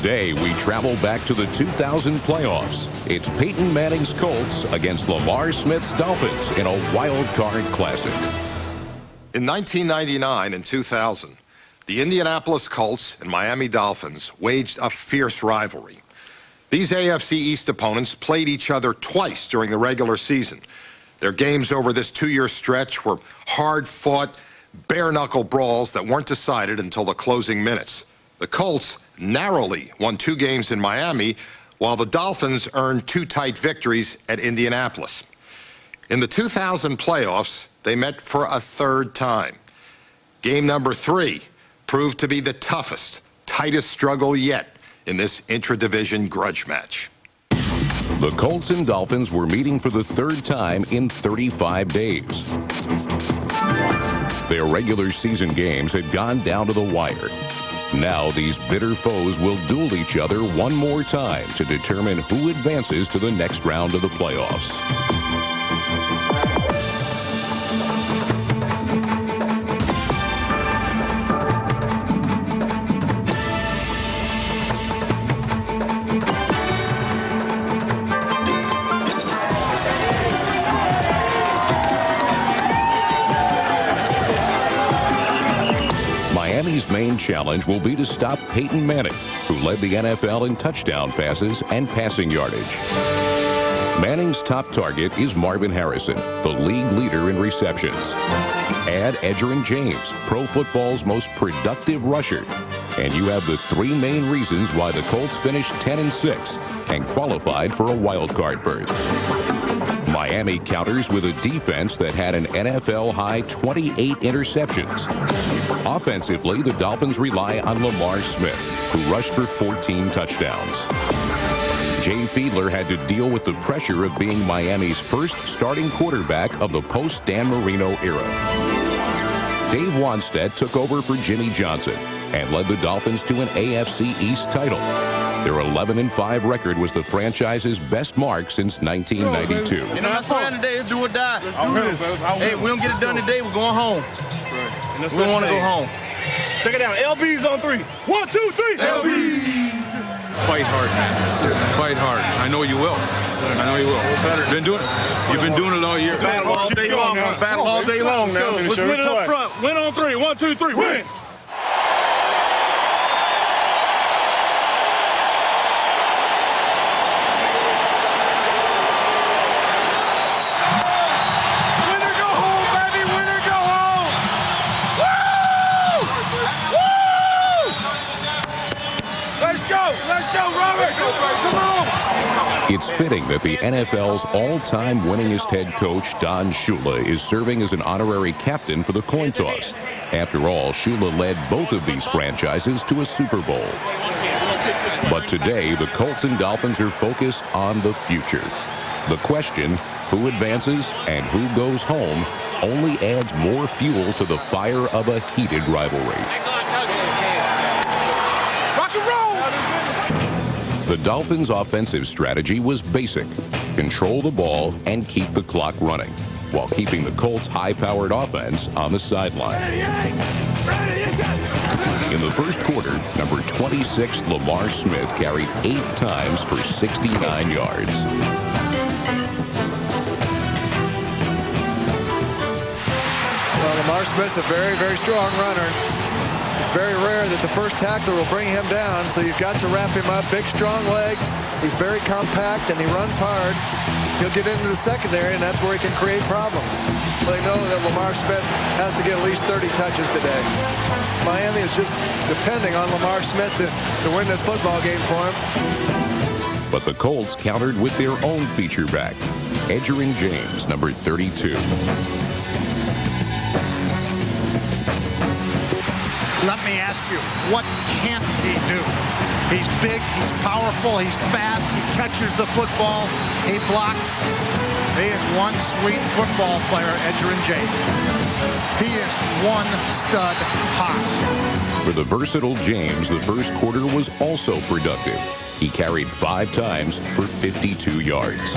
Today, we travel back to the 2000 playoffs. It's Peyton Manning's Colts against Lamar Smith's Dolphins in a wild card classic. In 1999 and 2000, the Indianapolis Colts and Miami Dolphins waged a fierce rivalry. These AFC East opponents played each other twice during the regular season. Their games over this two-year stretch were hard-fought, bare-knuckle brawls that weren't decided until the closing minutes. The Colts narrowly won 2 games in Miami, while the Dolphins earned 2 tight victories at Indianapolis. In the 2000 playoffs, they met for a 3rd time. Game number 3 proved to be the toughest, tightest struggle yet in this intra-division grudge match. The Colts and Dolphins were meeting for the 3rd time in 35 days. Their regular season games had gone down to the wire. Now these bitter foes will duel each other one more time to determine who advances to the next round of the playoffs. Miami's main challenge will be to stop Peyton Manning, who led the NFL in touchdown passes and passing yardage. Manning's top target is Marvin Harrison, the league leader in receptions. Add Edgerrin James, pro football's most productive rusher, and you have the 3 main reasons why the Colts finished 10-6 and qualified for a wild card berth. Miami counters with a defense that had an NFL-high 28 interceptions. Offensively, the Dolphins rely on Lamar Smith, who rushed for 14 touchdowns. Jay Fiedler had to deal with the pressure of being Miami's first starting quarterback of the post-Dan Marino era. Dave Wanstead took over for Jimmy Johnson and led the Dolphins to an AFC East title. Their 11-5 record was the franchise's best mark since 1992. You know, that's why today is do or die. Let's do this. Hey, we don't get it done today, we're going home. Right. We don't want to go home. Check it out. LB's on 3. 1, 2, 3. LB. Fight hard, man. Fight hard. I know you will. I know you will. You've been doing it all year. Battle all day long. Battle all day long now. Let's win it up front. Win on 3. 1, 2, 3. Win. It's fitting that the NFL's all-time winningest head coach, Don Shula, is serving as an honorary captain for the coin toss. After all, Shula led both of these franchises to a Super Bowl. But today, the Colts and Dolphins are focused on the future. The question, who advances and who goes home, only adds more fuel to the fire of a heated rivalry. The Dolphins' offensive strategy was basic: control the ball and keep the clock running, while keeping the Colts' high-powered offense on the sideline. In the first quarter, number 26 Lamar Smith carried 8 times for 69 yards. Well, Lamar Smith's a very, very strong runner. Very rare that the first tackler will bring him down, so you've got to wrap him up. Big, strong legs. He's very compact, and he runs hard. He'll get into the secondary, and that's where he can create problems. They know that Lamar Smith has to get at least 30 touches today. Miami is just depending on Lamar Smith to win this football game for him. But the Colts countered with their own feature back, Edgerrin James, number 32. Let me ask you, what can't he do? He's big, he's powerful, he's fast, he catches the football, he blocks. He is one sweet football player, Edgerrin James. He is one stud hot. For the versatile James, the first quarter was also productive. He carried 5 times for 52 yards.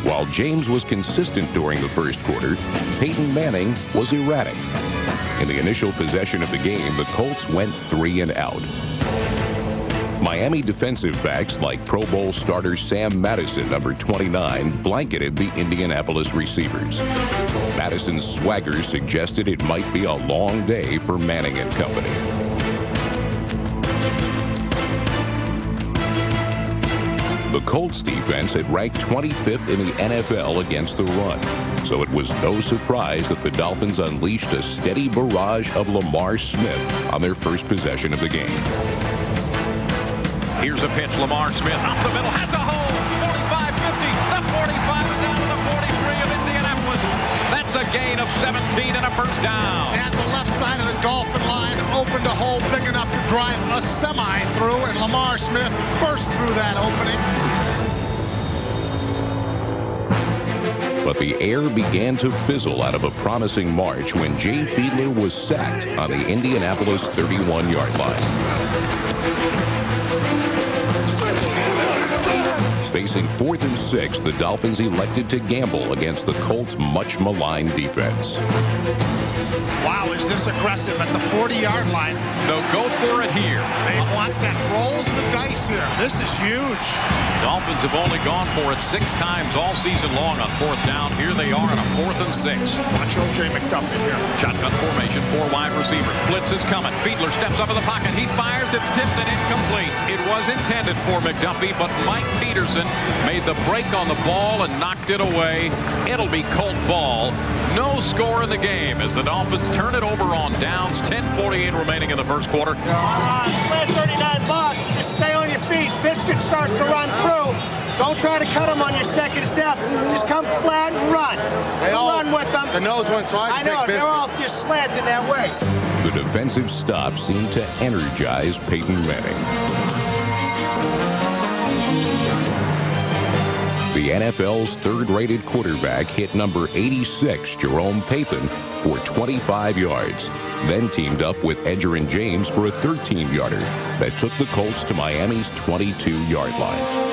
While James was consistent during the first quarter, Peyton Manning was erratic. In the initial possession of the game, the Colts went 3 and out. Miami defensive backs like Pro Bowl starter Sam Madison, number 29, blanketed the Indianapolis receivers. Madison's swagger suggested it might be a long day for Manning and company. The Colts defense had ranked 25th in the NFL against the run, so it was no surprise that the Dolphins unleashed a steady barrage of Lamar Smith on their first possession of the game. Here's a pitch. Lamar Smith up the middle, has a hole. 45, 50, the 45, and down to the 43 of Indianapolis. That's a gain of 17 and a first down. And the left side of the Dolphin line opened a hole big enough to drive a semi through, and Lamar Smith burst through that opening. But the air began to fizzle out of a promising march when Jay Fiedler was sacked on the Indianapolis 31-yard line. Facing 4th and 6, the Dolphins elected to gamble against the Colts' much-maligned defense. Wow, is this aggressive at the 40-yard line? They'll go for it here. Dave Wanscott rolls the dice here. This is huge. Dolphins have only gone for it 6 times all season long on 4th down. Here they are on a 4th and 6. Watch O.J. McDuffie here. Shotgun formation, 4 wide receivers. Blitz is coming. Fiedler steps up in the pocket. He fires. It's tipped and incomplete. It was intended for McDuffie, but Mike Peterson made the break on the ball and knocked it away. It'll be Colt ball. No score in the game as the Dolphins turn it over on downs. 10:48 remaining in the first quarter. Sled 39 boss. Just stay on your feet. Biscuit starts to run through. Don't try to cut them on your second step. Just come flat and run. Run with them. The nose went side. I know, they're all just slanted that way. The defensive stop seemed to energize Peyton Manning. The NFL's third-rated quarterback hit number 86, Jerome Pathan, for 25 yards, then teamed up with Edgerrin James for a 13-yarder that took the Colts to Miami's 22-yard line.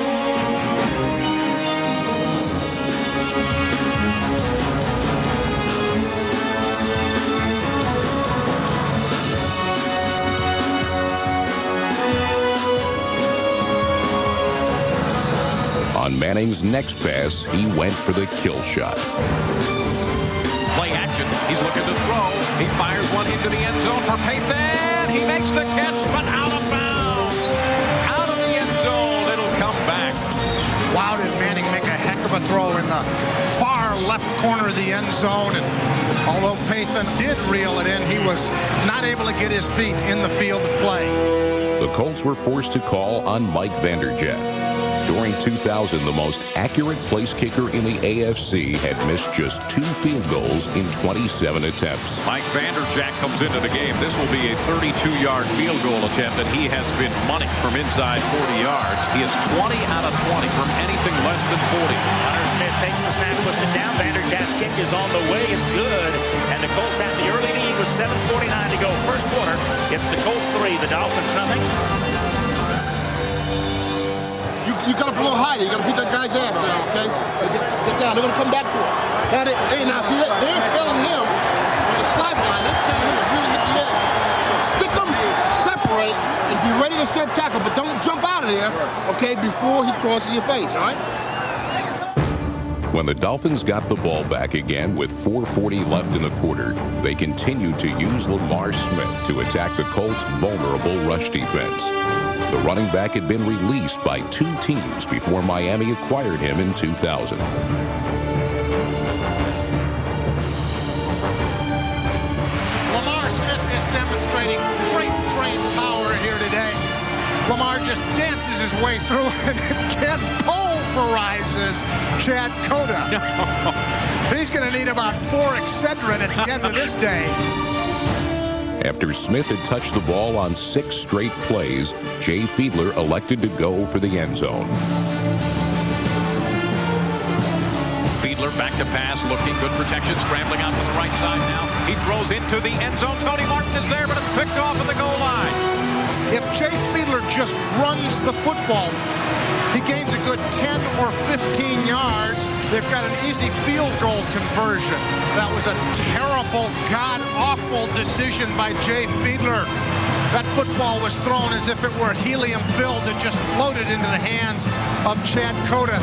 On Manning's next pass, he went for the kill shot. Play action. He's looking to throw. He fires one into the end zone for Pathan. He makes the catch, but out of bounds. Out of the end zone. It'll come back. Wow, did Manning make a heck of a throw in the far left corner of the end zone. And although Pathan did reel it in, he was not able to get his feet in the field to play. The Colts were forced to call on Mike Vanderjagt. During 2000, the most accurate place kicker in the AFC had missed just 2 field goals in 27 attempts. Mike Vanderjagt comes into the game. This will be a 32-yard field goal attempt that he has been money from inside 40 yards. He is 20 out of 20 from anything less than 40. Hunter Smith takes the snap, puts it down. Vanderjagt's kick is on the way. It's good. And the Colts have the early lead with 7:49 to go. First quarter, it's the Colts 3, the Dolphins nothing. You got to put a little higher. You got to beat that guy's ass down, okay? Get down. They're going to come back to him. Hey, now, see, they're telling him on the sideline, they're telling him to really hit the edge. So stick him, separate, and be ready to set tackle. But don't jump out of there, okay, before he crosses your face, all right? When the Dolphins got the ball back again with 4:40 left in the quarter, they continued to use Lamar Smith to attack the Colts' vulnerable rush defense. The running back had been released by 2 teams before Miami acquired him in 2000. Lamar Smith is demonstrating great train power here today. Lamar just dances his way through and again pulverizes Chad Cota. He's going to need about 4 Excedrin at the end of this day. After Smith had touched the ball on 6 straight plays, Jay Fiedler elected to go for the end zone. Fiedler back to pass, looking good protection, scrambling out to the right side now. He throws into the end zone. Tony Martin is there, but it's picked off at the goal line. If Jay Fiedler just runs the football, he gains a good 10 or 15 yards. They've got an easy field goal conversion. That was a terrible, god-awful decision by Jay Fiedler. That football was thrown as if it were helium-filled and just floated into the hands of Chad Cota.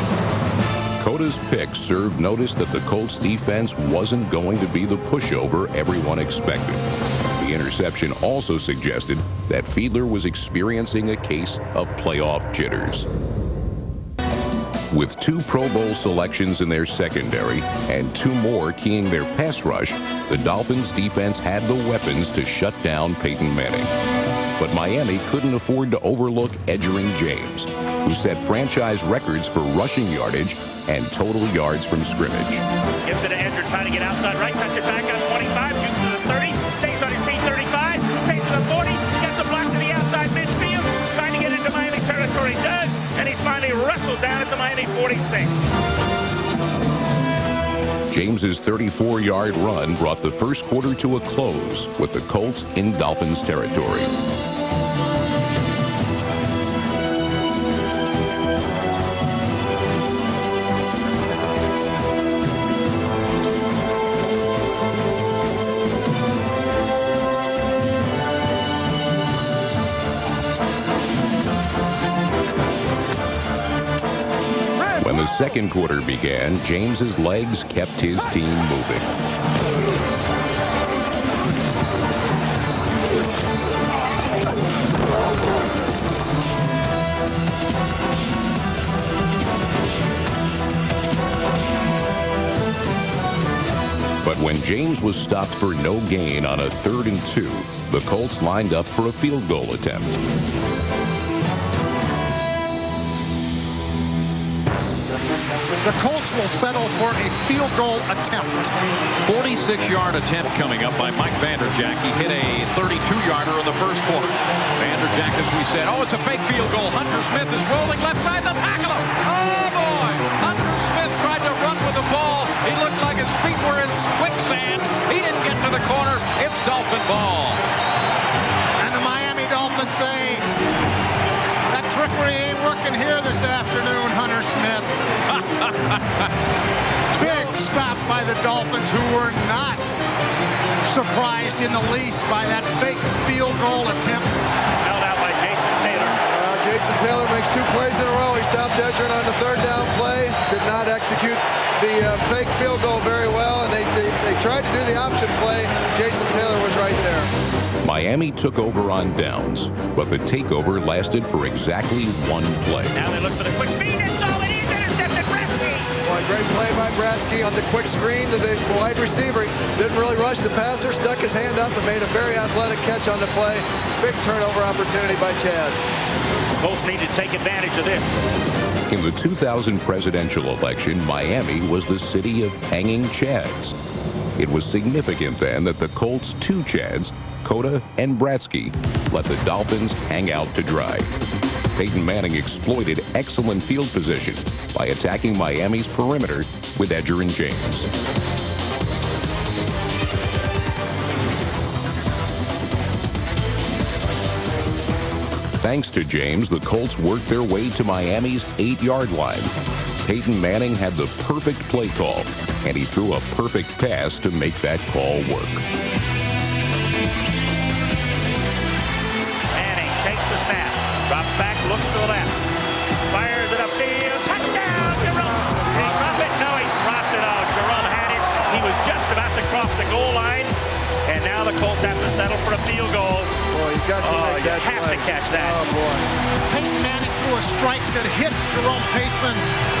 Cota's pick served notice that the Colts defense wasn't going to be the pushover everyone expected. The interception also suggested that Fiedler was experiencing a case of playoff jitters. With 2 Pro Bowl selections in their secondary and 2 more keying their pass rush, the Dolphins defense had the weapons to shut down Peyton Manning. But Miami couldn't afford to overlook Edgerrin James, who set franchise records for rushing yardage and total yards from scrimmage. Gives it to Edgerrin, trying to get outside right, cuts it back on 25, shoots to the 30, stays on his feet, 35, stays to the 40, gets a block to the outside midfield, trying to get into Miami territory, does, and he's finally wrestled down at the Miami 46. James's 34-yard run brought the first quarter to a close with the Colts in Dolphins territory. When the second quarter began, James's legs kept his team moving. But when James was stopped for no gain on a 3rd and 2, the Colts lined up for a field goal attempt. The Colts will settle for a field goal attempt. 46-yard attempt coming up by Mike Vanderjagt. He hit a 32-yarder in the first quarter. Vanderjagt, as we said, oh, it's a fake field goal. Hunter Smith is rolling left side. They'll tackle him. Oh, boy. Hunter Smith tried to run with the ball. He looked like his feet were in quicksand. He didn't get to the corner. It's Dolphin ball. And the Miami Dolphins say, that trickery ain't working here this afternoon, Hunter Smith. Big stop by the Dolphins, who were not surprised in the least by that fake field goal attempt. Held out by Jason Taylor. Jason Taylor makes 2 plays in a row. He stopped Edgerrin on the 3rd down play. Did not execute the fake field goal very well, and they tried to do the option play. Jason Taylor was right there. Miami took over on downs, but the takeover lasted for exactly 1 play. Now they look for the quick speed. It's all it is. Intercepted Bratsky. Well, great play by Bratsky on the quick screen to the wide receiver. He didn't really rush the passer, stuck his hand up and made a very athletic catch on the play. Big turnover opportunity by Chad. Colts need to take advantage of this. In the 2000 presidential election, Miami was the city of hanging Chads. It was significant then that the Colts' 2 Chads, Cota and Bratsky, let the Dolphins hang out to dry. Peyton Manning exploited excellent field position by attacking Miami's perimeter with Edgerrin James. Thanks to James, the Colts worked their way to Miami's 8-yard line. Peyton Manning had the perfect play call, and he threw a perfect pass to make that call work. Manning takes the snap, drops back, looks to the left, fires it upfield, touchdown, Jerome! Did he drop it? No, he dropped it out. Jerome had it. He was just about to cross the goal line, and now the Colts have to settle for a field goal. Boy, you got to make that you have play. to catch that. Oh, boy. Peyton Manning threw a strike that hit Jerome Payton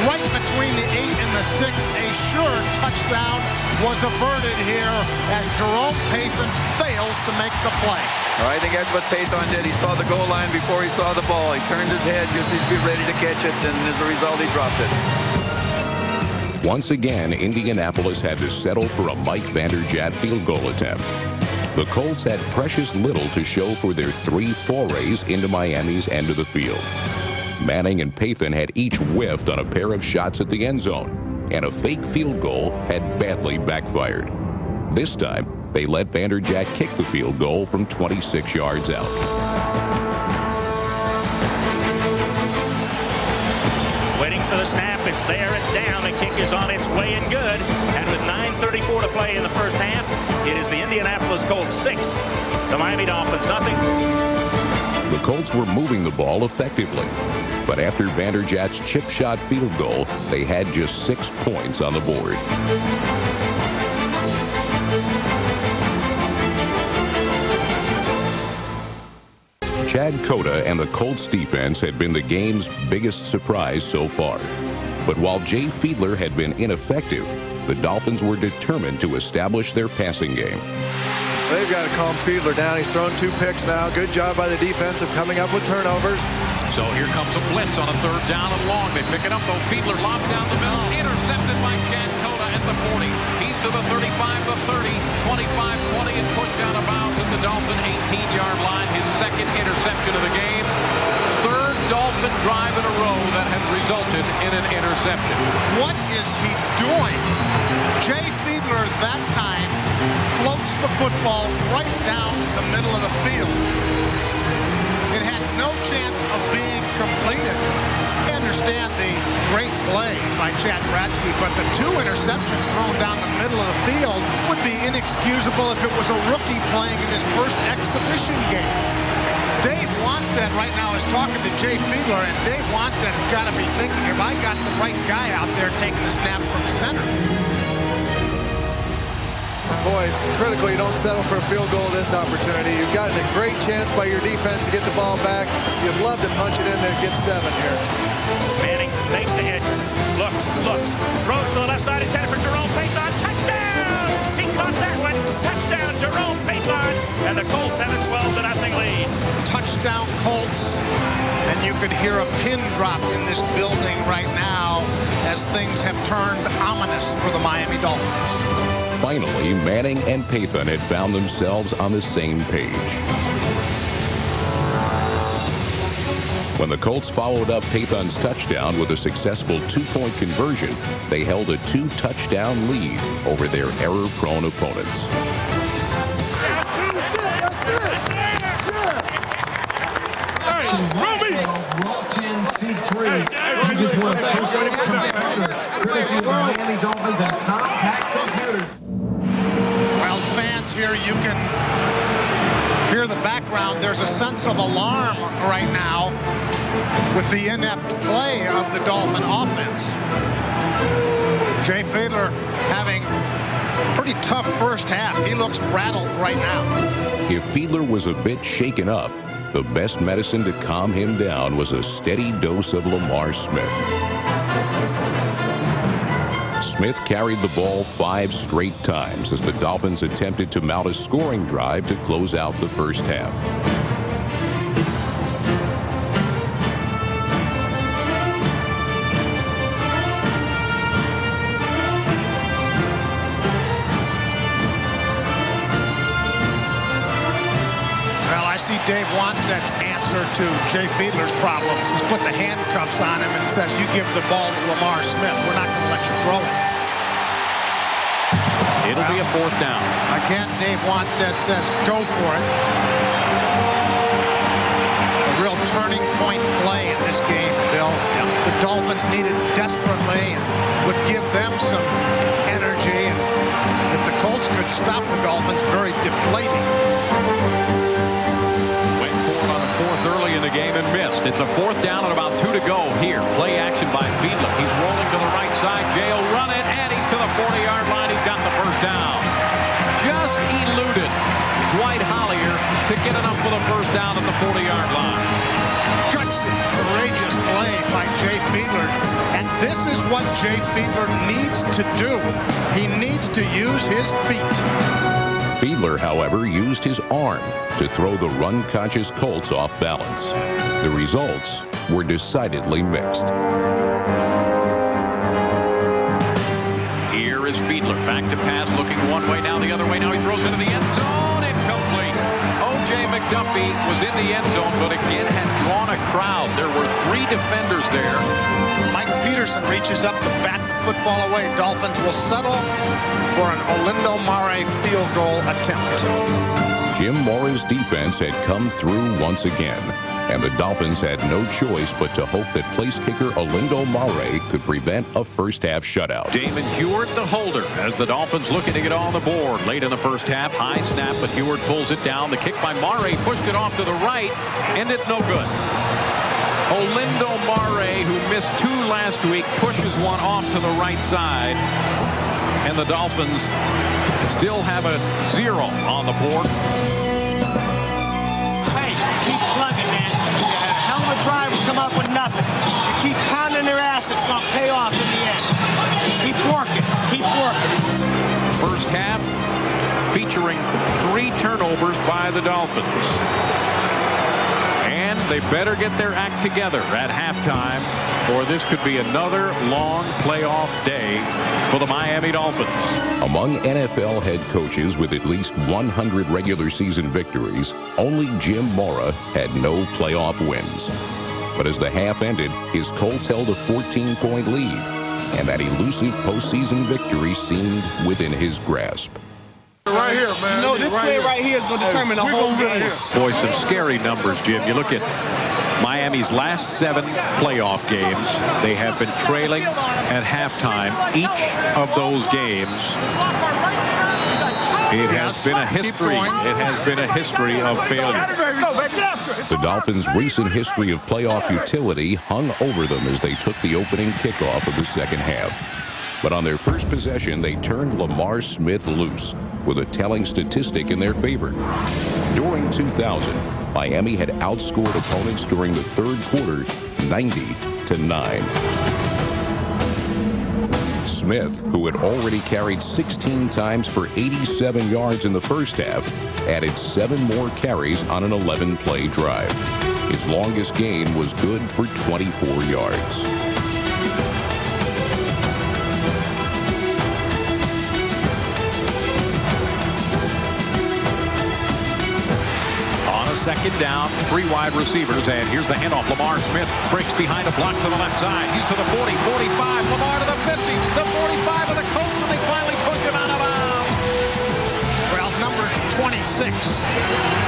right between the 8 and the 6. A sure touchdown was averted here as Jerome Payton fails to make the play. I think that's what Payton did. He saw the goal line before he saw the ball. He turned his head just to be ready to catch it, and as a result, he dropped it. Once again, Indianapolis had to settle for a Mike Vanderjagt field goal attempt. The Colts had precious little to show for their 3 forays into Miami's end of the field. Manning and Payton had each whiffed on a pair of shots at the end zone, and a fake field goal had badly backfired. This time, they let Vanderjagt kick the field goal from 26 yards out. Waiting for the snap. It's there. It's down. The kick is on its way and good. And with 9:34 to play in the first half, it is the Indianapolis Colts 6, the Miami Dolphins nothing. The Colts were moving the ball effectively, but after Vanderjagt's chip shot field goal, they had just 6 points on the board. Chad Cota and the Colts defense had been the game's biggest surprise so far. But while Jay Fiedler had been ineffective, the Dolphins were determined to establish their passing game. They've got to calm Fiedler down. He's thrown 2 picks now. Good job by the defense of coming up with turnovers. So here comes a blitz on a 3rd down and long. They pick it up, though. Fiedler lobs down the middle. Intercepted by Chad Cota at the 40. He's to the 35, the 30, 25, 20, and pushed out of bounds at the Dolphin 18-yard line. His 2nd interception of the game. 3rd Dolphin drive in a row that has resulted in an interception. What is he doing? Jay Fiedler that time floats the football right down the middle of the field. It had no chance of being completed. I understand the great play by Chad Bradsky, but the 2 interceptions thrown down the middle of the field would be inexcusable if it was a rookie playing in his first exhibition game. Dave Wanstead right now is talking to Jay Fiedler, and Dave Wanstead has got to be thinking, if I got the right guy out there taking the snap from center. Boy, it's critical you don't settle for a field goal this opportunity. You've gotten a great chance by your defense to get the ball back. You'd love to punch it in there and get 7 here. Manning fakes the edge, looks, throws to the left side, intended for Jerome Payton. Touchdown! He caught that one. Touchdown, Jerome Payton. And the Colts have a 12-0 lead. Touchdown Colts. And you could hear a pin drop in this building right now as things have turned ominous for the Miami Dolphins. Finally, Manning and Payton had found themselves on the same page. When the Colts followed up Payton's touchdown with a successful 2-point conversion, they held a 2-touchdown lead over their error-prone opponents. Miami Dolphins and compact computer. Well, fans here, you can hear the background. There's a sense of alarm right now with the inept play of the Dolphin offense. Jay Fiedler having a pretty tough first half. He looks rattled right now. If Fiedler was a bit shaken up, the best medicine to calm him down was a steady dose of Lamar Smith. Smith carried the ball 5 straight times as the Dolphins attempted to mount a scoring drive to close out the first half. Well, I see Dave Wanstead's answer to Jay Fiedler's problems. He's put the handcuffs on him and says, you give the ball to Lamar Smith. We're not going to let you throw it. It'll be a 4th down. Again, Dave Wanstead says, go for it. A real turning point play in this game, Bill. Yep. The Dolphins needed desperately and would give them some energy. And if the Colts could stop the Dolphins, very deflating. Went for it on a 4th early in the game and missed. It's a 4th down and about 2 to go here. Play action by Fiedler. He's rolling to the right side. Jay will run it, and he's to the 40-yard line. He's got the first down. Just eluded Dwight Hollier to get enough for the first down at the 40-yard line. Gutsy, courageous play by Jay Fiedler. And this is what Jay Fiedler needs to do. He needs to use his feet. Fiedler, however, used his arm to throw the run-conscious Colts off balance. The results were decidedly mixed. Here is Fiedler back to pass, looking one way, now the other way. Now he throws into the end zone. Incomplete. O.J. McDuffie was in the end zone, but again had drawn a crowd. There were 3 defenders there. Mike Peterson reaches up to bat the football away. Dolphins will settle for an Olindo Mare field goal attempt. Jim Mora's defense had come through once again, and the Dolphins had no choice but to hope that place kicker Olindo Mare could prevent a first-half shutout. Damon Heward, the holder, as the Dolphins looking to get on the board. Late in the first half, high snap, but Heward pulls it down. The kick by Mare pushed it off to the right, and it's no good. Olindo Mare, who missed 2 last week, pushes one off to the right side, and the Dolphins still have a 0 on the board. Hey, keep plugging, man. A hell of a drive will come up with nothing. You keep pounding their ass, it's going to pay off in the end. Keep working. Keep working. First half featuring 3 turnovers by the Dolphins. And they better get their act together at halftime, or this could be another long playoff day for the Miami Dolphins. Among NFL head coaches with at least 100 regular season victories, only Jim Mora had no playoff wins. But as the half ended, his Colts held a 14-point lead, and that elusive postseason victory seemed within his grasp. Right here, man. You know, this play right here is going to determine the whole game. Boy, some scary numbers, Jim. You look at Miami's last 7 playoff games. They have been trailing at halftime each of those games. It has been a history. It has been a history of failure. The Dolphins' recent history of playoff utility hung over them as they took the opening kickoff of the second half. But on their first possession, they turned Lamar Smith loose with a telling statistic in their favor. During 2000, Miami had outscored opponents during the third quarter 90-9. Smith, who had already carried 16 times for 87 yards in the first half, added 7 more carries on an 11-play drive. His longest gain was good for 24 yards. Second down, 3 wide receivers, and here's the handoff. Lamar Smith breaks behind a block to the left side. He's to the 40, 45, Lamar to the 50, the 45 of the Colts, and they finally push him out of bounds. Well, number 26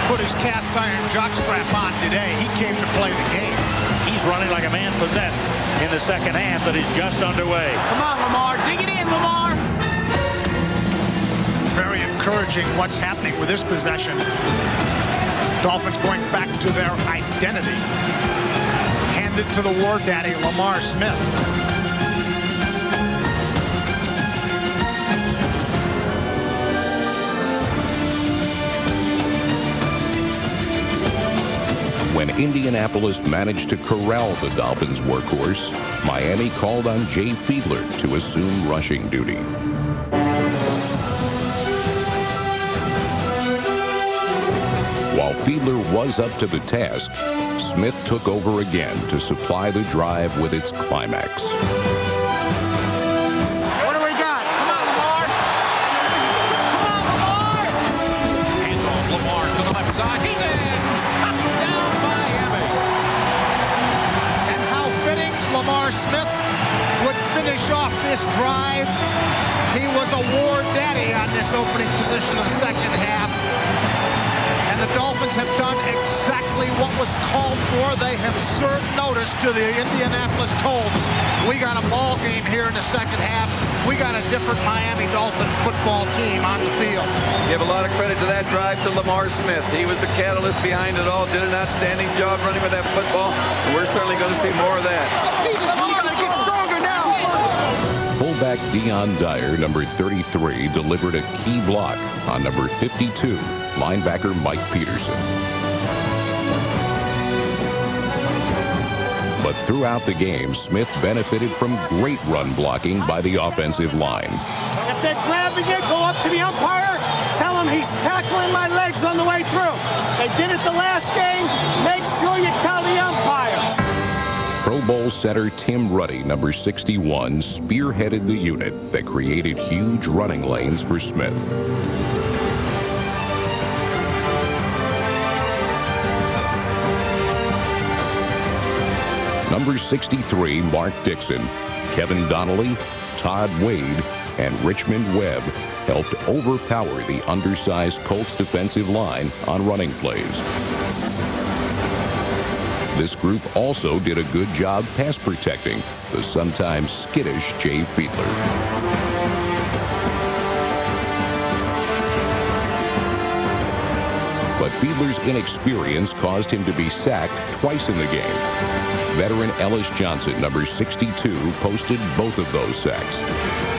put his cast iron jockstrap on today. He came to play the game. He's running like a man possessed in the second half that is just underway. Come on, Lamar. Dig it in, Lamar. Very encouraging what's happening with this possession. Dolphins going back to their identity. Handed to the war daddy, Lamar Smith. When Indianapolis managed to corral the Dolphins' workhorse, Miami called on Jay Fiedler to assume rushing duty. While Fiedler was up to the task, Smith took over again to supply the drive with its climax. What do we got? Come on, Lamar. Come on, Lamar. Handoff, Lamar to the left side. He's in. Touchdown, Miami. And how fitting Lamar Smith would finish off this drive. He was a war daddy on this opening position of the second half. And the Dolphins have done exactly what was called for. They have served notice to the Indianapolis Colts. We got a ball game here in the second half. We got a different Miami Dolphin football team on the field. Give a lot of credit to that drive to Lamar Smith. He was the catalyst behind it all. Did an outstanding job running with that football. And we're certainly going to see more of that. Lamar's going to get stronger now. Fullback Dion Dyer, number 33, delivered a key block on number 52, linebacker Mike Peterson. But throughout the game, Smith benefited from great run blocking by the offensive line. If they're grabbing it, go up to the umpire. Tell him he's tackling my legs on the way through. They did it the last game. Make sure you tell the umpire. Pro Bowl setter Tim Ruddy, number 61, spearheaded the unit that created huge running lanes for Smith. Number 63, Mark Dixon, Kevin Donnelly, Todd Wade, and Richmond Webb helped overpower the undersized Colts defensive line on running plays. This group also did a good job pass protecting the sometimes skittish Jay Fiedler. But Fiedler's inexperience caused him to be sacked twice in the game. Veteran Ellis Johnson, number 62, posted both of those sacks.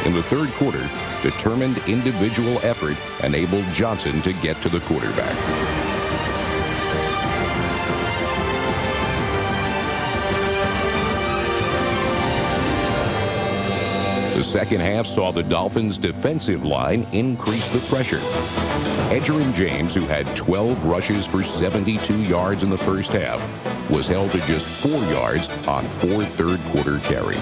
In the third quarter, determined individual effort enabled Johnson to get to the quarterback. The second half saw the Dolphins' defensive line increase the pressure. Edgerrin James, who had 12 rushes for 72 yards in the first half, was held to just 4 yards on 4 third-quarter carries.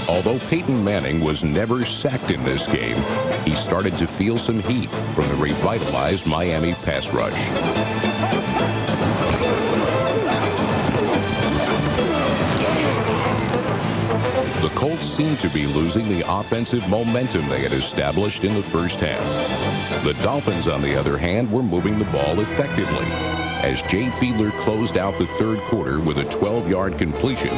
Although Peyton Manning was never sacked in this game, he started to feel some heat from the revitalized Miami pass rush. The Colts seemed to be losing the offensive momentum they had established in the first half. The Dolphins, on the other hand, were moving the ball effectively. As Jay Fiedler closed out the third quarter with a 12-yard completion,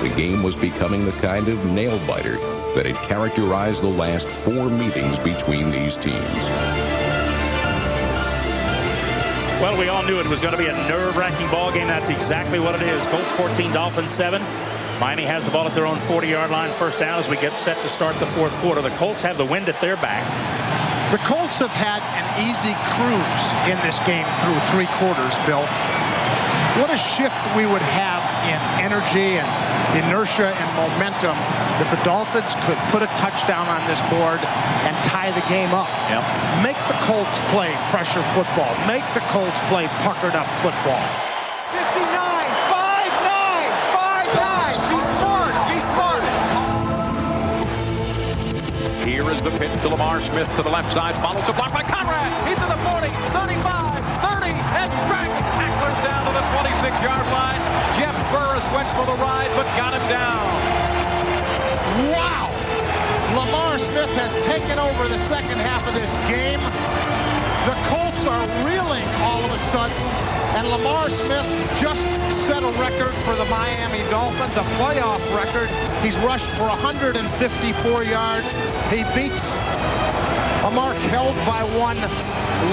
the game was becoming the kind of nail-biter that had characterized the last 4 meetings between these teams. Well, we all knew it was going to be a nerve-wracking ball game. That's exactly what it is. Colts 14, Dolphins 7. Miami has the ball at their own 40-yard line, first down as we get set to start the fourth quarter. The Colts have the wind at their back. The Colts have had an easy cruise in this game through 3 quarters, Bill. What a shift we would have in energy and inertia and momentum if the Dolphins could put a touchdown on this board and tie the game up. Yep. Make the Colts play pressure football. Make the Colts play puckered up football. 59, 5-9, 5-9. Be smart, be smart. Here is the pitch to Lamar Smith to the left side. Follows a block by Conrad. He's to the 40, 35, 30, and strike. Tacklers down to the 26-yard line. Jeff Burris went for the ride, but got him down. Wow! Lamar Smith has taken over the second half of this game. The Colts are reeling all of a sudden, and Lamar Smith just set a record for the Miami Dolphins, a playoff record. He's rushed for 154 yards. He beats a mark held by one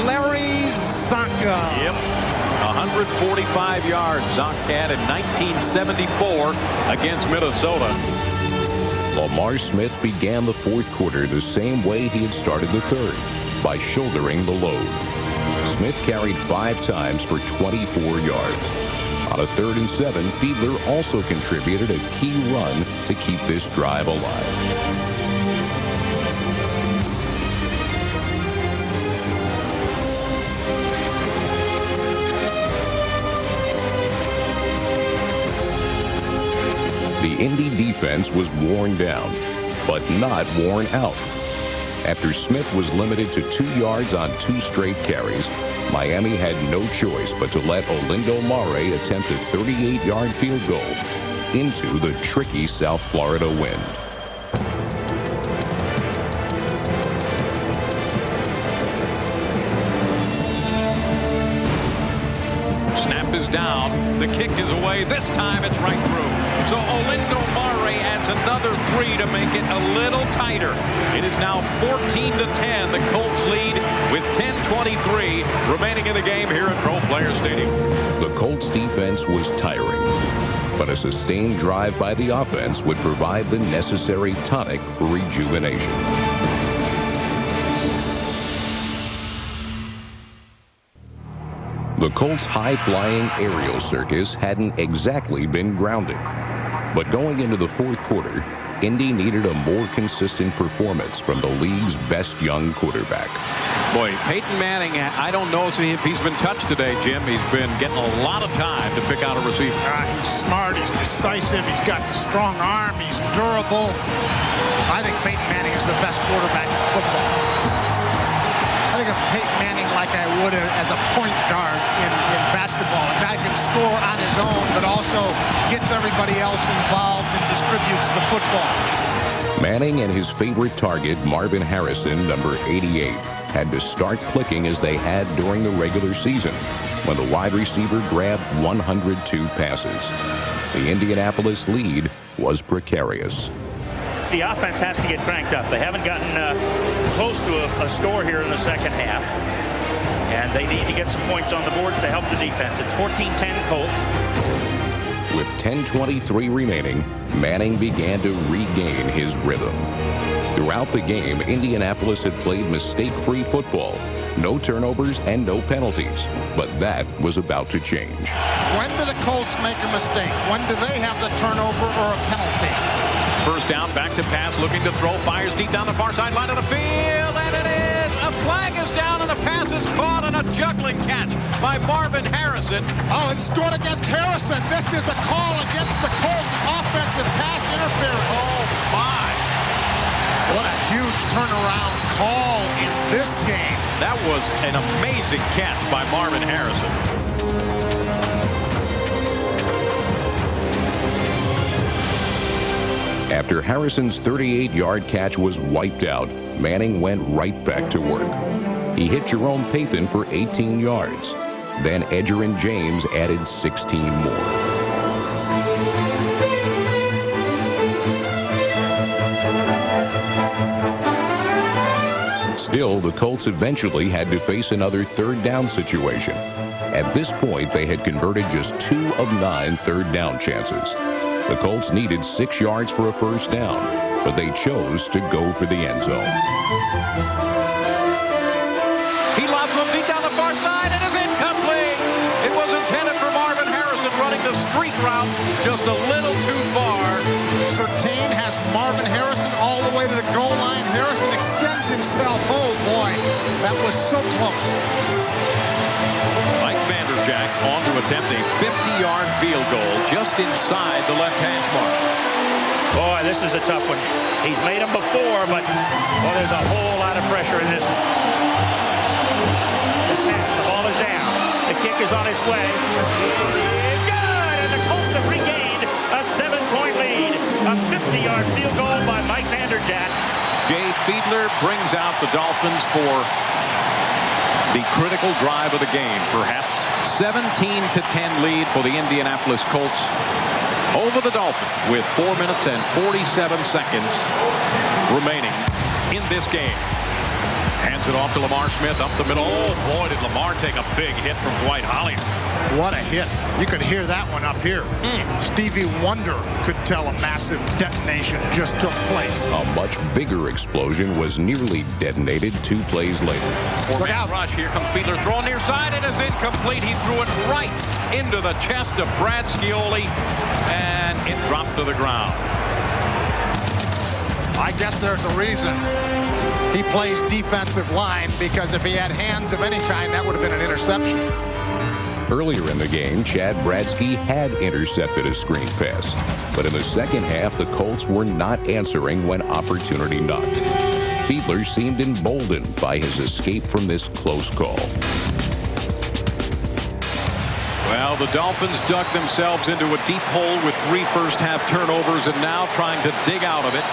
Larry Zonka. Yep. 145 yards Zonk had in 1974 against Minnesota. Lamar Smith began the fourth quarter the same way he had started the third, by shouldering the load. Smith carried 5 times for 24 yards. On a 3rd and 7, Fiedler also contributed a key run to keep this drive alive. The Indy defense was worn down, but not worn out. After Smith was limited to 2 yards on 2 straight carries, Miami had no choice but to let Olindo Mare attempt a 38-yard field goal into the tricky South Florida wind. Snap is down. The kick is away. This time it's right through. So Olindo Mare adds another 3 to make it a little tighter. It is now 14-10. The Colts lead with 10:23 remaining in the game here at Pro Player Stadium. The Colts defense was tiring, but a sustained drive by the offense would provide the necessary tonic for rejuvenation. The Colts' high-flying aerial circus hadn't exactly been grounded. But going into the fourth quarter, Indy needed a more consistent performance from the league's best young quarterback. Boy, Peyton Manning, I don't know if he's been touched today, Jim. He's been getting a lot of time to pick out a receiver. He's smart, he's decisive, he's got a strong arm, he's durable. I think Peyton Manning is the best quarterback in football. I think of Peyton Manning like I would as a point guard in basketball. A guy can score on his everybody else involved and distributes the football. Manning and his favorite target, Marvin Harrison, number 88, had to start clicking as they had during the regular season when the wide receiver grabbed 102 passes. The Indianapolis lead was precarious. The offense has to get cranked up. They haven't gotten close to a score here in the second half. And they need to get some points on the boards to help the defense. It's 14-10 Colts. With 10:23 remaining, Manning began to regain his rhythm. Throughout the game, Indianapolis had played mistake-free football. No turnovers and no penalties. But that was about to change. When do the Colts make a mistake? When do they have the turnover or a penalty? First down, back to pass, looking to throw, fires deep down the far sideline of the field, and it is! A flag is down, and the pass is caught on a juggling catch by Marvin Harrison. Oh, it's scored against Harrison. This is a call against the Colts offensive pass interference. Oh, my. What a huge turnaround call in this game. That was an amazing catch by Marvin Harrison. After Harrison's 38-yard catch was wiped out, Manning went right back to work. He hit Jerome Pathan for 18 yards. Then Edgerrin James added 16 more. Still, the Colts eventually had to face another third down situation. At this point, they had converted just 2 of 9 third down chances. The Colts needed 6 yards for a first down, but they chose to go for the end zone. He lobs one deep down the far side and is incomplete. It was intended for Marvin Harrison running the street route just a little too far. Surtain has Marvin Harrison all the way to the goal line. Harrison extends himself. Oh, boy. That was so close. Mike Vanderjack on to attempt a 50-yard field goal just inside the left hash mark. Boy, this is a tough one. He's made them before, but well, there's a whole lot of pressure in this one. The snap, the ball is down. The kick is on its way. It is good, and the Colts have regained a 7-point lead. A 50-yard field goal by Mike Vanderjack. Jay Fiedler brings out the Dolphins for the critical drive of the game. Perhaps 17-10 lead for the Indianapolis Colts over the Dolphins with 4 minutes and 47 seconds remaining in this game. Hands it off to Lamar Smith up the middle. Oh, boy, did Lamar take a big hit from Dwight Hollier. What a hit. You could hear that one up here. Stevie Wonder could tell a massive detonation just took place. A much bigger explosion was nearly detonated 2 plays later. Look out. Rush. Here comes Fiedler throwing near side. It is incomplete. He threw it right into the chest of Brad Scioli, and it dropped to the ground. I guess there's a reason he plays defensive line, because if he had hands of any kind, that would have been an interception. Earlier in the game, Chad Bradsky had intercepted a screen pass. But in the second half, the Colts were not answering when opportunity knocked. Fiedler seemed emboldened by his escape from this close call. Well, the Dolphins dug themselves into a deep hole with 3 first-half turnovers and now trying to dig out of it.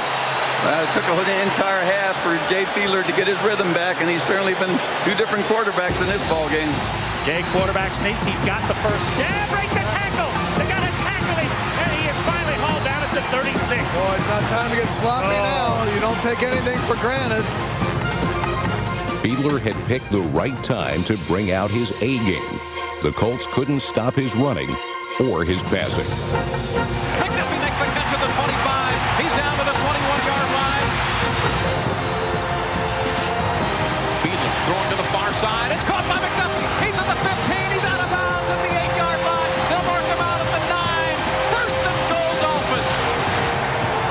It took an entire half for Jay Fiedler to get his rhythm back, and he's certainly been 2 different quarterbacks in this ball game. Jay quarterback sneaks. He's got the first. Yeah, breaks the tackle. They got to tackle him, and he is finally hauled down at the 36. Oh, it's not time to get sloppy now. You don't take anything for granted. Fiedler had picked the right time to bring out his A game. The Colts couldn't stop his running or his passing. McDuffie makes the catch at the 25. He's down to the 21-yard line. Fiedler throwing to the far side. It's caught by McDuffie. He's at the 15. He's out of bounds at the 8-yard line. They'll mark him out at the 9. First and goal, Dolphins.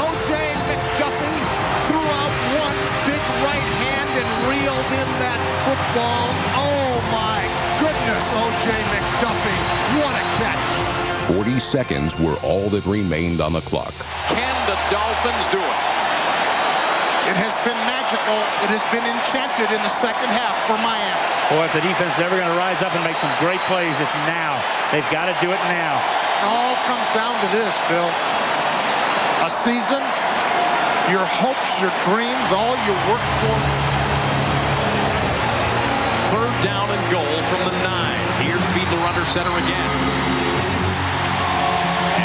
O.J. McDuffie threw out one big right hand and reeled in that football. Oh, my goodness, O.J. McDuffie. What a catch. 40 seconds were all that remained on the clock. Can the Dolphins do it? It has been magical. It has been enchanted in the second half for Miami. Boy, if the defense is ever going to rise up and make some great plays, it's now. They've got to do it now. It all comes down to this, Bill. A season, your hopes, your dreams, all you work for. Third down and goal from the 9. Here's Fiedler under center again.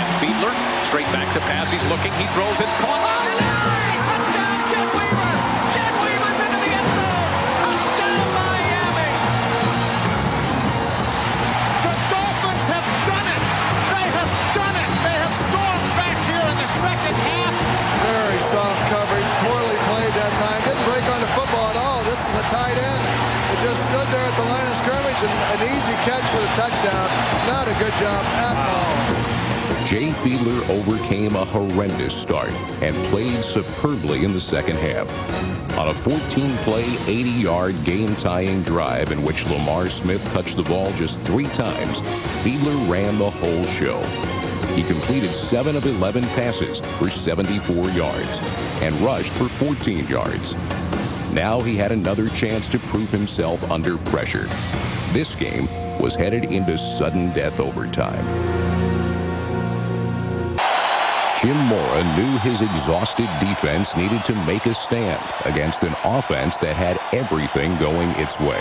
And Fiedler straight back to pass. He's looking. He throws. It's caught. Touchdown, Jed Weaver. Jed Weaver's into the end zone. Touchdown, Miami. The Dolphins have done it. They have done it. They have stormed back here in the second half. Very soft coverage, poorly played that time. Didn't break on the football at all. This is a tight end. It just stood there at the line of scrimmage and an easy catch for the touchdown. Not a good job at all. Jay Fiedler overcame a horrendous start and played superbly in the second half. On a 14-play, 80-yard game-tying drive in which Lamar Smith touched the ball just 3 times, Fiedler ran the whole show. He completed 7 of 11 passes for 74 yards and rushed for 14 yards. Now he had another chance to prove himself under pressure. This game was headed into sudden death overtime. Jim Mora knew his exhausted defense needed to make a stand against an offense that had everything going its way.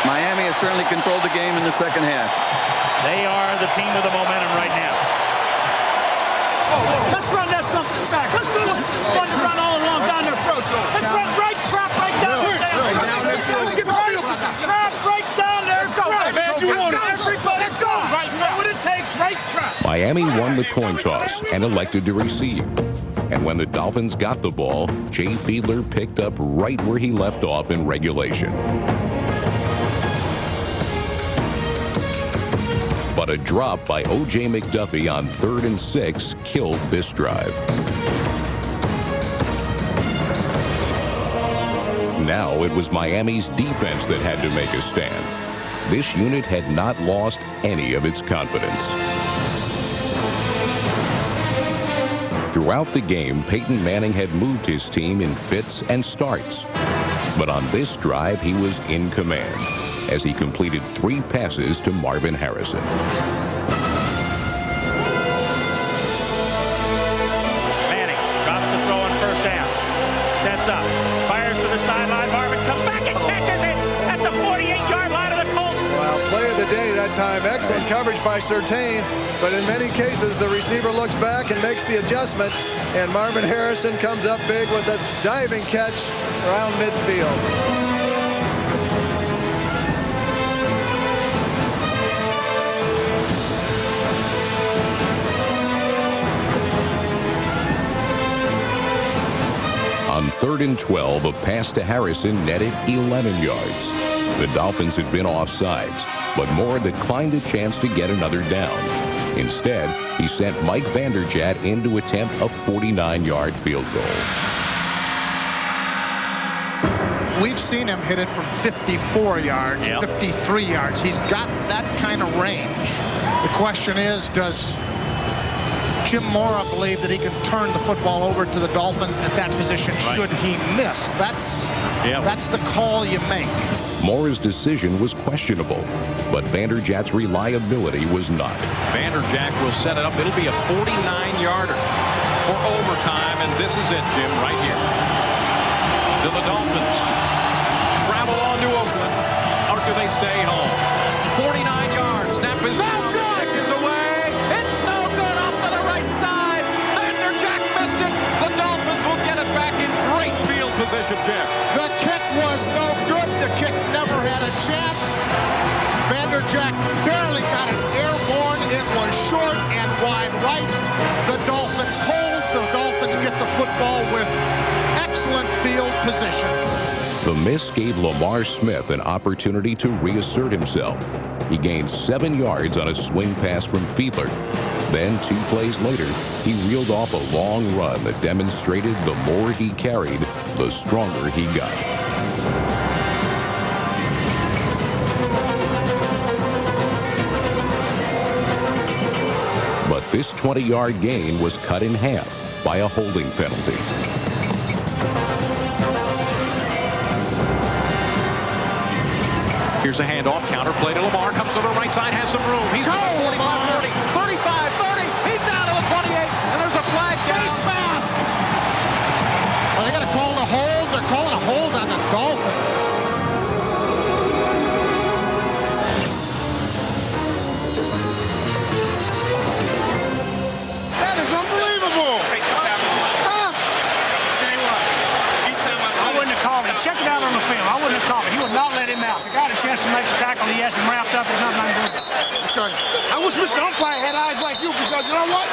Miami has certainly controlled the game in the second half. They are the team with the momentum right now. Let's run that something back. Let's do it. Let's run all along down their throats. Let's run right trap right down there. Trap right down there. Let's go. Man, you want it. Everybody, let's go. Right now. What it takes, right trap. Miami won the coin toss and elected to receive. And when the Dolphins got the ball, Jay Fiedler picked up right where he left off in regulation. But a drop by O.J. McDuffie on 3rd and 6 killed this drive. Now it was Miami's defense that had to make a stand. This unit had not lost any of its confidence. Throughout the game, Peyton Manning had moved his team in fits and starts. But on this drive, he was in command as he completed 3 passes to Marvin Harrison. Manning drops to throw on first down. Sets up. Fires to the sideline. Marvin comes back and catches it at the 48-yard line of the Colts. Well, play of the day that time. Excellent coverage by Surtain, but in many cases, the receiver looks back and makes the adjustment, and Marvin Harrison comes up big with a diving catch around midfield. On 3rd and 12, a pass to Harrison netted 11 yards. The Dolphins had been offsides, but Mora declined a chance to get another down. Instead, he sent Mike Vanderjagt in to attempt a 49-yard field goal. We've seen him hit it from 54 yards, 53 yards. He's got that kind of range. The question is, does Jim Mora believe that he can turn the football over to the Dolphins at that position should he miss? That's the call you make. Mora's decision was questionable, but Vanderjagt's reliability was not. Vanderjagt will set it up. It'll be a 49-yarder for overtime, and this is it, Jim, right here. Do the Dolphins travel on to Oakland, or do they stay home? 49 yards. Snap is down. Kick is away. It's no good off to the right side. Vanderjagt missed it. The Dolphins will get it back in great field position, Jim. The kick was no good. The kick never had a chance. Vanderjagt barely got it airborne. It was short and wide right. The Dolphins hold. The Dolphins get the football with excellent field position. The miss gave Lamar Smith an opportunity to reassert himself. He gained 7 yards on a swing pass from Fiedler. Then 2 plays later, he reeled off a long run that demonstrated the more he carried, the stronger he got. But this 20-yard gain was cut in half by a holding penalty. Here's a handoff, counter play to Lamar, comes to the right side, has some room. He's 45, 40, 35, 30. He's down to the 28, and there's a flag down. Face mask. Well, they got to call the hold. They're calling a hold on the Dolphins. That is unbelievable. I wouldn't have called him. Check it out on the film. I wouldn't have called him. He would not let him out. The guy had a chance to make the tackle. He has him wrapped up. There's nothing I can do. Okay. I wish Mr. Umpire had eyes like you, because you know what?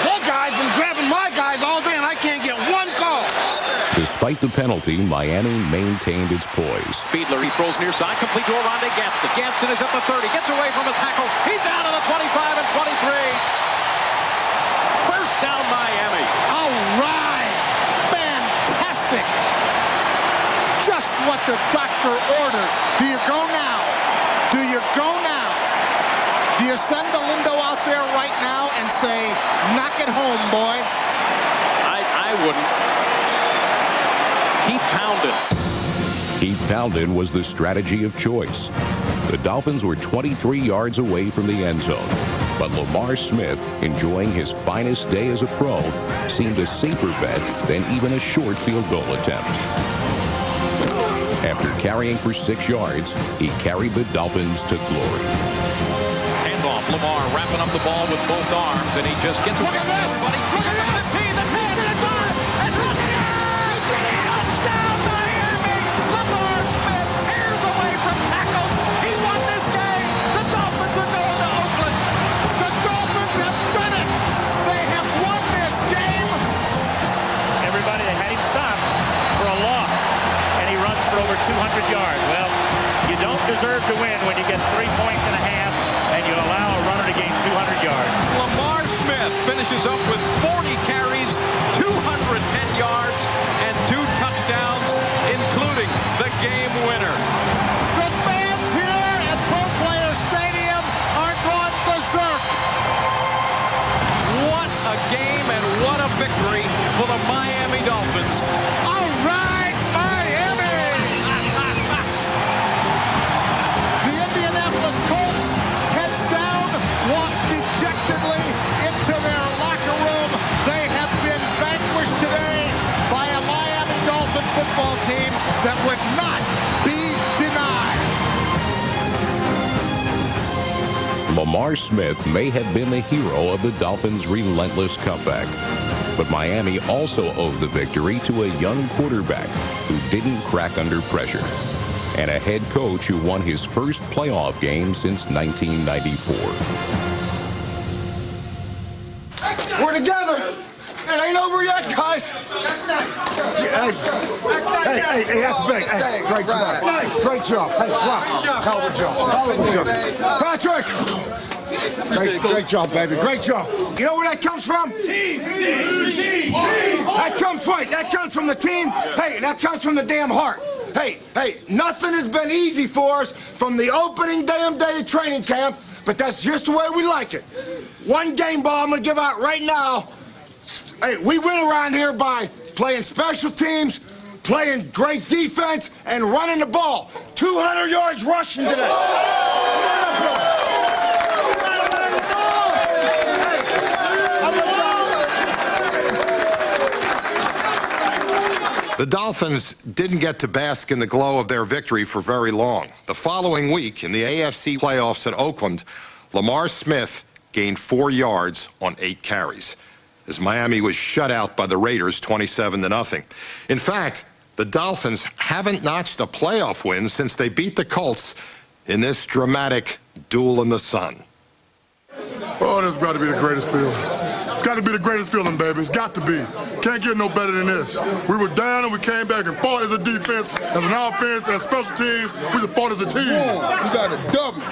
That guy's been grabbing my guys all day, and I can't get one call. Despite the penalty, Miami maintained its poise. Fiedler, he throws near side, complete to Oronde Gadsden. Gadsden is at the 30, gets away from a tackle. He's down to the 25 and 23. First down, Miami. All right. Fantastic. Just what the doctor ordered. Do you go now? Do you go now? Do you send the Lindo out there right now and say, knock it home, boy? I wouldn't. Keep pounding. Keep pounding was the strategy of choice. The Dolphins were 23 yards away from the end zone, but Lamar Smith, enjoying his finest day as a pro, seemed a safer bet than even a short field goal attempt. After carrying for 6 yards, he carried the Dolphins to glory. Handoff, Lamar wrapping up the ball with both arms, and he just gets away from everybody. Look at this! The 10, the 5, and touchdown, Miami! Lamar Smith tears away from tackles. He won this game. The Dolphins are going to Oakland. The Dolphins have done it. They have won this game. Everybody, they had him stopped for a loss, and he runs for over 200 yards. Well, you don't deserve to win when you get 3 points and a half and you allow a runner to gain 200 yards. Lamar Smith finishes up with 40 carries, 210 yards, and 2 touchdowns, including the game winner. The fans here at Pro Player Stadium are going berserk. What a game and what a victory for the Miami Dolphins. All right, Miami! The Indianapolis Colts, heads down, walk dejectedly into their locker room. They have been vanquished today by a Miami Dolphin football team that would not be denied. Lamar Smith may have been the hero of the Dolphins' relentless comeback, but Miami also owed the victory to a young quarterback who didn't crack under pressure, and a head coach who won his first playoff game since 1994. We're together. It ain't over yet, guys. That's nice. Hey, that's big. Hey, great job. That's nice. Great job. Hey, wow. Hell of a job. Patrick. Great job, baby. Great job. You know where that comes from? Team. That comes from the team. Hey, that comes from the damn heart. Hey, nothing has been easy for us from the opening damn day of training camp, but that's just the way we like it. One game ball I'm going to give out right now. Hey, we win around here by playing special teams, playing great defense, and running the ball. 200 yards rushing today. The Dolphins didn't get to bask in the glow of their victory for very long. The following week, in the AFC playoffs at Oakland, Lamar Smith gained 4 yards on 8 carries, as Miami was shut out by the Raiders 27-0. In fact, the Dolphins haven't notched a playoff win since they beat the Colts in this dramatic duel in the sun. Oh, this has got to be the greatest feeling. It's got to be the greatest feeling, baby. It's got to be. Can't get no better than this. We were down and we came back and fought as a defense, as an offense, as special teams. We fought as a team. We got a W.